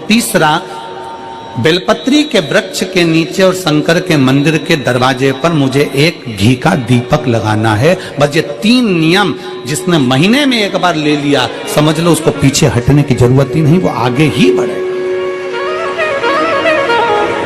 तीसरा, बेलपत्री के वृक्ष के नीचे और शंकर के मंदिर के दरवाजे पर मुझे एक घी का दीपक लगाना है। बस ये 3 नियम जिसने महीने में एक बार ले लिया, समझ लो उसको पीछे हटने की जरूरत ही नहीं, वो आगे ही बढ़े।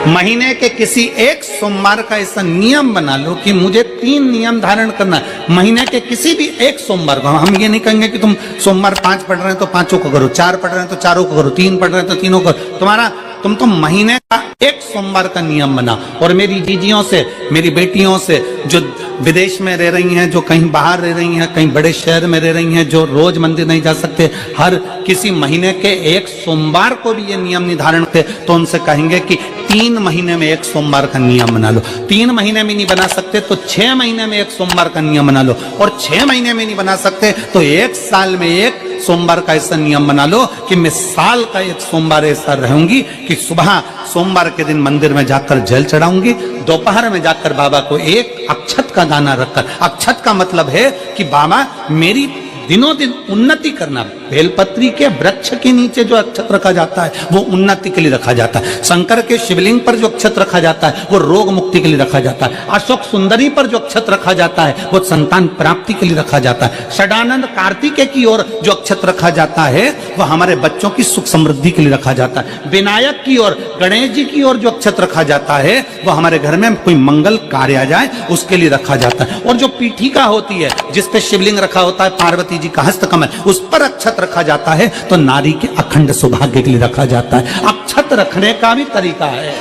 महीने के किसी एक सोमवार का ऐसा नियम बना लो कि मुझे 3 नियम धारण करना है। महीने के किसी भी एक सोमवार को, हम ये नहीं कहेंगे कि तुम सोमवार 5 पढ़ रहे हैं तो 5 को करो, 4 पढ़ रहे हैं तो 4 को करो, 3 पढ़ रहे हैं तो 3 को करो। तुम तो महीने का एक सोमवार का नियम बना। और मेरी जीजियों से, मेरी बेटियों से जो विदेश में रह रही हैं, जो कहीं बाहर रह रही हैं, कहीं बड़े शहर में रह रही हैं, जो रोज मंदिर नहीं जा सकते, हर किसी महीने के एक सोमवार को भी ये नियम निर्धारण करते, तो उनसे कहेंगे कि 3 महीने में एक सोमवार का नियम बना लो। 3 महीने में नहीं बना सकते तो 6 महीने में एक सोमवार का नियम बना लो। और 6 महीने में नहीं बना सकते तो 1 साल में एक सोमवार का ऐसा नियम बना लो कि मैं साल का एक सोमवार ऐसा रहूंगी कि सुबह सोमवार के दिन मंदिर में जाकर जल चढ़ाऊंगी, दोपहर में जाकर बाबा को एक अक्षत का दाना रखकर, अक्षत का मतलब है कि बाबा मेरी दिनों दिन उन्नति करना। बेलपत्री के वृक्ष के नीचे जो अक्षत रखा जाता है वो उन्नति के लिए रखा जाता है। शंकर के शिवलिंग पर जो अक्षत रखा जाता है वो रोग मुक्ति के लिए रखा जाता है। अशोक सुंदरी पर जो अक्षत रखा जाता है वो संतान प्राप्ति के लिए रखा जाता है। षडानंद कार्तिकेय की ओर जो अक्षत रखा जाता है वो हमारे बच्चों की सुख समृद्धि के लिए रखा जाता है। विनायक की ओर, गणेश जी की ओर जो अक्षत रखा जाता है वो हमारे घर में कोई मंगल कार्य आ जाए उसके लिए रखा जाता है। और जो पीठिका होती है जिसपे शिवलिंग रखा होता है, पार्वती जी का हस्तकमल, उस पर अक्षत रखा जाता है तो नारी के अखंड सौभाग्य के लिए रखा जाता है। अक्षत रखने का भी तरीका है।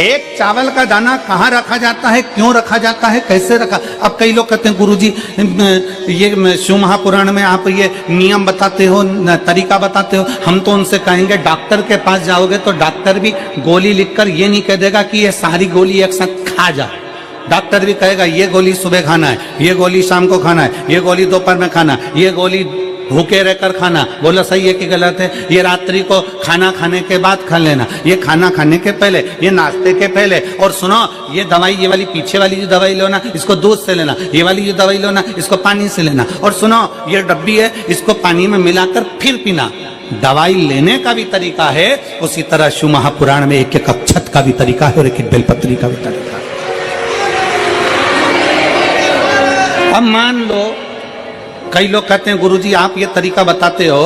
एक चावल का दाना कहाँ रखा जाता है, क्यों रखा जाता है, कैसे रखा। अब कई लोग कहते हैं गुरुजी ये शिव महापुराण में आप ये नियम बताते हो, तरीका बताते हो। हम तो उनसे कहेंगे डॉक्टर के पास जाओगे तो डॉक्टर भी गोली लिखकर ये नहीं कह देगा कि ये सारी गोली एक साथ खा जा। डॉक्टर भी कहेगा ये गोली सुबह खाना है, ये गोली शाम को खाना है, ये गोली दोपहर में खाना, ये गोली भूखे रहकर खाना। बोलो सही है कि गलत है? ये रात्रि को खाना खाने के बाद खा लेना, ये खाना खाने के पहले, ये नाश्ते के पहले। और सुनो ये दवाई, ये वाली पीछे वाली जो दवाई लो ना इसको दूध से लेना, ये वाली जो दवाई लो ना इसको पानी से लेना। और सुनो ये डब्बी है इसको पानी में मिलाकर फिर पीना। दवाई लेने का भी तरीका है, उसी तरह शिव महापुराण में एक एक अक्षत का भी तरीका है और एक एक बेलपत्री का भी तरीका है। अब मान लो कई लोग कहते हैं गुरुजी आप ये तरीका बताते हो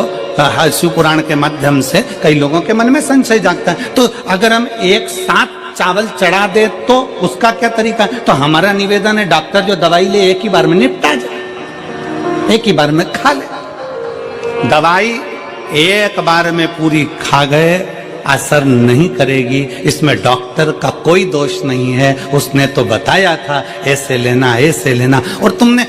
शिव पुराण के माध्यम से, कई लोगों के मन में संशय जागता है, तो अगर हम एक साथ चावल चढ़ा दे तो उसका क्या तरीका है? तो हमारा निवेदन है डॉक्टर जो दवाई ले एक ही बार में निपटा जाए, एक ही बार में खा ले। दवाई एक बार में पूरी खा गए असर नहीं करेगी, इसमें डॉक्टर का कोई दोष नहीं है। उसने तो बताया था ऐसे लेना ऐसे लेना, और तुमने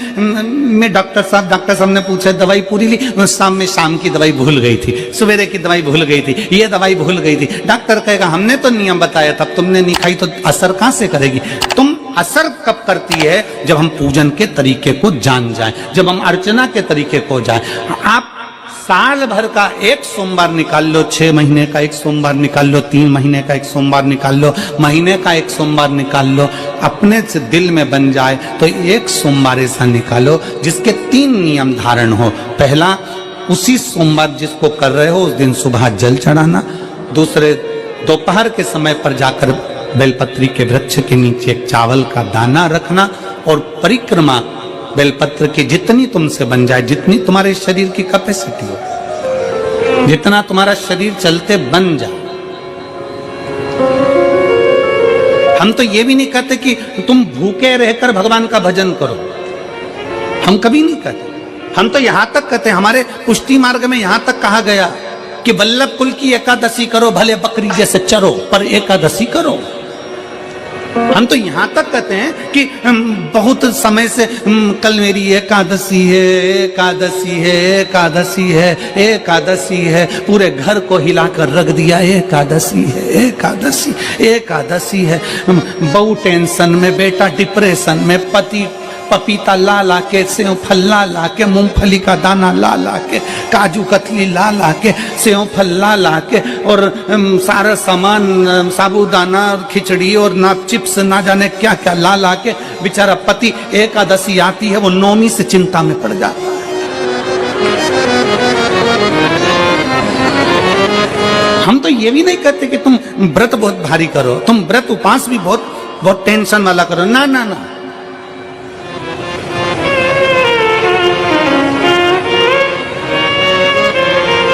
मैं डॉक्टर साहब ने पूछा दवाई पूरी ली, शाम की दवाई भूल गई थी, सवेरे की दवाई भूल गई थी, ये दवाई भूल गई थी। डॉक्टर कहेगा हमने तो नियम बताया था, तब तुमने नहीं खाई तो असर कहां से करेगी? तुम असर कब करती है? जब हम पूजन के तरीके को जान जाएं, जब हम अर्चना के तरीके को जाएं। आप साल भर का एक सोमवार निकाल लो, 6 महीने का एक सोमवार निकाल लो, 3 महीने का एक सोमवार निकाल लो, महीने का एक सोमवार निकाल लो, अपने से दिल में बन जाए तो एक सोमवार ऐसा निकालो जिसके 3 नियम धारण हो। पहला, उसी सोमवार जिसको कर रहे हो उस दिन सुबह जल चढ़ाना। दूसरे, दोपहर के समय पर जाकर बेलपत्री के वृक्ष के नीचे एक चावल का दाना रखना। और परिक्रमा बेलपत्र की जितनी तुमसे बन जाए, जितनी तुम्हारे शरीर की कैपेसिटी हो, जितना तुम्हारा शरीर चलते बन जाए। हम तो ये भी नहीं कहते कि तुम भूखे रहकर भगवान का भजन करो, हम कभी नहीं कहते। हम तो यहां तक कहते हैं, हमारे पुष्टि मार्ग में यहां तक कहा गया कि वल्लभ कुल की एकादशी करो, भले बकरी जैसे चरो पर एकादशी करो। हम तो यहाँ तक कहते हैं कि बहुत समय से कल मेरी एकादशी है, एकादशी है, एकादशी है, एकादशी है, पूरे घर को हिलाकर रख दिया एकादशी है, एकादशी, एकादशी है। बहू टेंशन में, बेटा डिप्रेशन में, पति पपीता ला ला के, सेव फल ला ला के, मूंगफली का दाना ला ला के, काजू कतली ला ला के, सेव फल ला ला के, और सारा सामान साबूदाना खिचड़ी और ना चिप्स ना जाने क्या क्या ला ला के, बेचारा पति एकादशी आती है वो नौमी से चिंता में पड़ जाता है। हम तो ये भी नहीं कहते कि तुम व्रत बहुत भारी करो, तुम व्रत उपास भी बहुत बहुत टेंशन वाला करो, ना ना ना।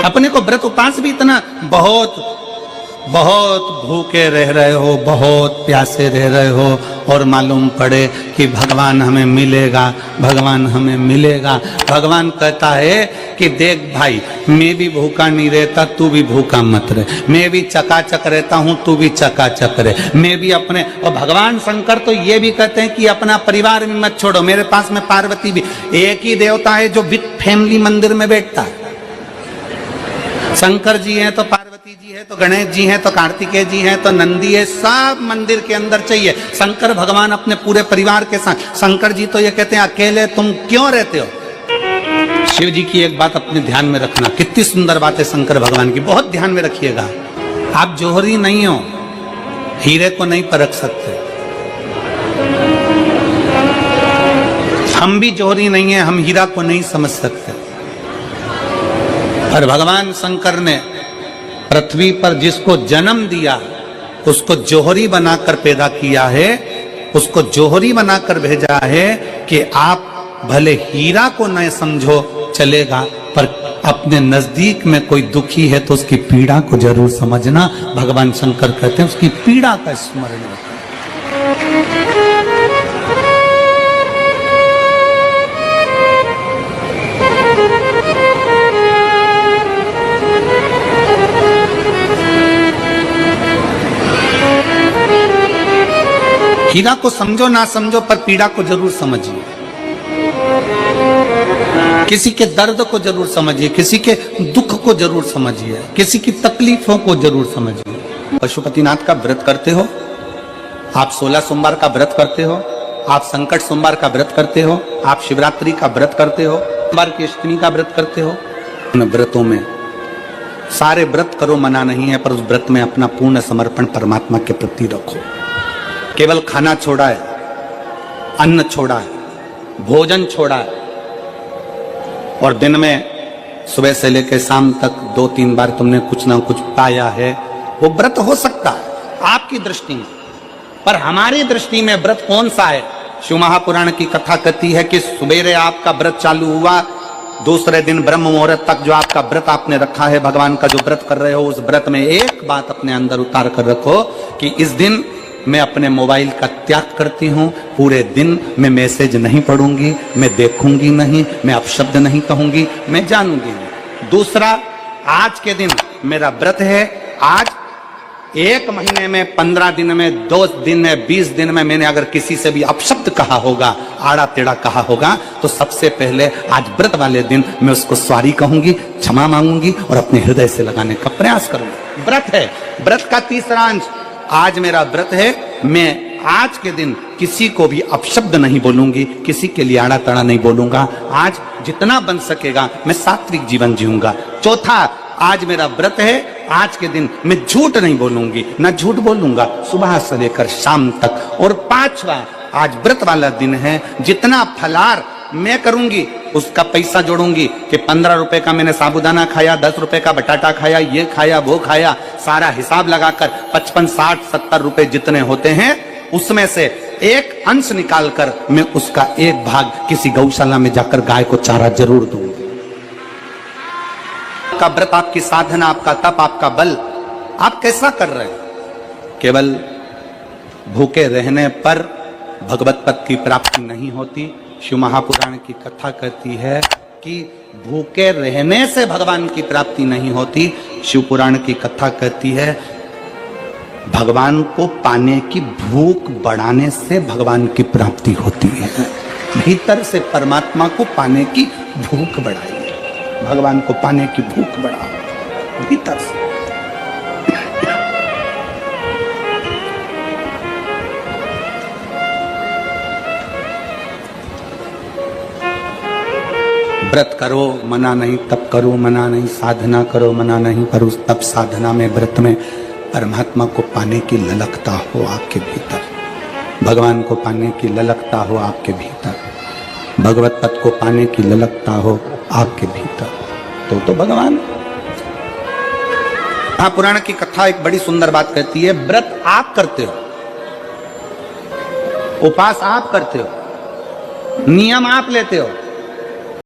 अपने को व्रत उपास भी इतना बहुत बहुत भूखे रह रहे हो, बहुत प्यासे रह रहे हो, और मालूम पड़े कि भगवान हमें मिलेगा, भगवान हमें मिलेगा। भगवान कहता है कि देख भाई, मैं भी भूखा नहीं रहता, तू भी भूखा मत रहे, मैं भी चकाचक रहता हूं, तू भी चकाचक रहे, मैं भी अपने। और भगवान शंकर तो ये भी कहते हैं कि अपना परिवार भी मत छोड़ो। मेरे पास में पार्वती भी, एक ही देवता है जो विद फैमिली मंदिर में बैठता है। शंकर जी हैं तो पार्वती जी है, तो गणेश जी हैं, तो कार्तिकेय जी हैं, तो नंदी है, सब मंदिर के अंदर चाहिए। शंकर भगवान अपने पूरे परिवार के साथ। शंकर जी तो ये कहते हैं अकेले तुम क्यों रहते हो। शिव जी की एक बात अपने ध्यान में रखना, कितनी सुंदर बात है शंकर भगवान की, बहुत ध्यान में रखिएगा। आप जोहरी नहीं हो, हीरे को नहीं परख सकते। हम भी जोहरी नहीं है, हम हीरा को नहीं समझ सकते। और भगवान शंकर ने पृथ्वी पर जिसको जन्म दिया उसको जोहरी बनाकर पैदा किया है, उसको जोहरी बनाकर भेजा है कि आप भले हीरा को न समझो चलेगा, पर अपने नजदीक में कोई दुखी है तो उसकी पीड़ा को जरूर समझना। भगवान शंकर कहते हैं उसकी पीड़ा का स्मरण रखना। हीरा को समझो ना समझो, पर पीड़ा को जरूर समझिए। किसी के दर्द को जरूर समझिए, किसी के दुख को जरूर समझिए, किसी की तकलीफों को जरूर समझिए। पशुपतिनाथ का व्रत करते हो आप, 16 सोमवार का व्रत करते हो आप, संकट सोमवार का व्रत करते हो आप, शिवरात्रि का व्रत करते हो, सोमवार की अष्टमी का व्रत करते हो। उन व्रतों में सारे व्रत करो, मना नहीं है, पर उस व्रत में अपना पूर्ण समर्पण परमात्मा के प्रति रखो। केवल खाना छोड़ा है, अन्न छोड़ा है, भोजन छोड़ा है, और दिन में सुबह से लेकर शाम तक 2-3 बार तुमने कुछ ना कुछ पाया है, वो व्रत हो सकता है आपकी दृष्टि में, पर हमारी दृष्टि में व्रत कौन सा है। शिव महापुराण की कथा कहती है कि सुबेरे आपका व्रत चालू हुआ, दूसरे दिन ब्रह्म मुहूर्त तक जो आपका व्रत आपने रखा है, भगवान का जो व्रत कर रहे हो, उस व्रत में एक बात अपने अंदर उतार कर रखो कि इस दिन मैं अपने मोबाइल का त्याग करती हूँ, पूरे दिन मैं मैसेज नहीं पढ़ूंगी, मैं देखूंगी नहीं, मैं अपशब्द नहीं कहूंगी, मैं जानूंगी नहीं। दूसरा, आज के दिन मेरा व्रत है, आज 1 महीने में, 15 दिन में, 2 दिन में, 20 दिन में मैंने अगर किसी से भी अपशब्द कहा होगा, आड़ा टेढ़ा कहा होगा, तो सबसे पहले आज व्रत वाले दिन मैं उसको सॉरी कहूंगी, क्षमा मांगूंगी और अपने हृदय से लगाने का प्रयास करूंगी। व्रत है। व्रत का तीसरा अंश, आज मेरा व्रत है, मैं आज के दिन किसी को भी अपशब्द नहीं बोलूंगी, किसी के लिए आड़ा तड़ा नहीं बोलूंगा, आज जितना बन सकेगा मैं सात्विक जीवन जीऊंगा। चौथा, आज मेरा व्रत है, आज के दिन मैं झूठ नहीं बोलूंगी, ना झूठ बोलूंगा सुबह से लेकर शाम तक। और 5वां, आज व्रत वाला दिन है, जितना फलार मैं करूंगी उसका पैसा जोड़ूंगी कि 15 रुपए का मैंने साबुदाना खाया, 10 रुपए का बटाटा खाया, ये खाया वो खाया, सारा हिसाब लगाकर 55, 60, 70 रुपए जितने होते हैं उसमें से एक अंश निकालकर मैं उसका एक भाग किसी गौशाला में जाकर गाय को चारा जरूर दूंगी। आपका व्रत, आपकी साधना, आपका तप, आपका बल, आप कैसा कर रहे हैं। केवल भूखे रहने पर भगवत पद की प्राप्ति नहीं होती। शिव महापुराण की कथा कहती है कि भूखे रहने से भगवान की प्राप्ति नहीं होती। शिव पुराण की कथा कहती है भगवान को पाने की भूख बढ़ाने से भगवान की प्राप्ति होती है। भीतर से परमात्मा को पाने की भूख बढ़ाइए, भगवान को पाने की भूख बढ़ाओ भीतर से। व्रत करो मना नहीं, तप करो मना नहीं, साधना करो मना नहीं, पर उस तप साधना में, व्रत में परमात्मा को पाने की ललकता हो आपके भीतर, भगवान को पाने की ललकता हो आपके भीतर, भगवत पद को पाने की ललकता हो आपके भीतर, तो भगवान। महापुराण की कथा एक बड़ी सुंदर बात कहती है, व्रत आप करते हो, उपवास आप करते हो, नियम आप लेते हो,